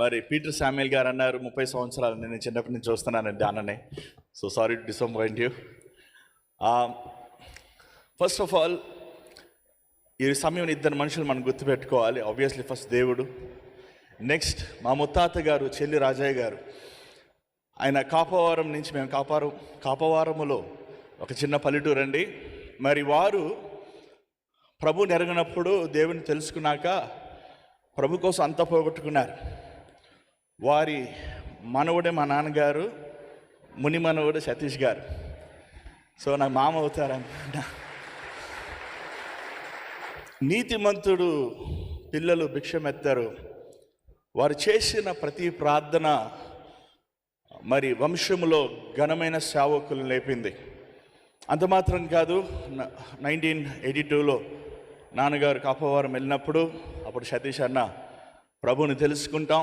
మరి Peter Samuel గారు అన్నారు 30 సంవత్సరాలు నేను చిన్నప్పటి నుంచి చూస్తున్నానండి అన్ననే. So sorry to disappoint you. First of all ఈ సమయం ఇద్దరు మనుషులు మనం గుర్తుపెట్టుకోవాలి. ఆబ్వియస్లీ ఫస్ట్ దేవుడు, నెక్స్ట్ మా ముత్తాత గారు చెల్లి రాజయ్య గారు. ఆయన కాపవారం నుంచి, మేము కాపవారములో ఒక చిన్న పల్లెటూరు అండి. మరి వారు ప్రభు నెరగినప్పుడు దేవుని తెలుసుకున్నాక ప్రభు కోసం అంతా పోగొట్టుకున్నారు. వారి మనవుడే మా నాన్నగారు, ముని మనవుడు సతీష్ గారు. సో నాకు మామ అవుతారనుకుంటా. నీతిమంతుడు పిల్లలు భిక్షమెత్తారు. వారు చేసిన ప్రతి ప్రార్థన మరి వంశములో ఘనమైన సేవకులు లేపింది. అంత మాత్రం కాదు, 1982లో నాన్నగారు కాపవారం వెళ్ళినప్పుడు అప్పుడు సతీష్ అన్న ప్రభుని తెలుసుకుంటాం,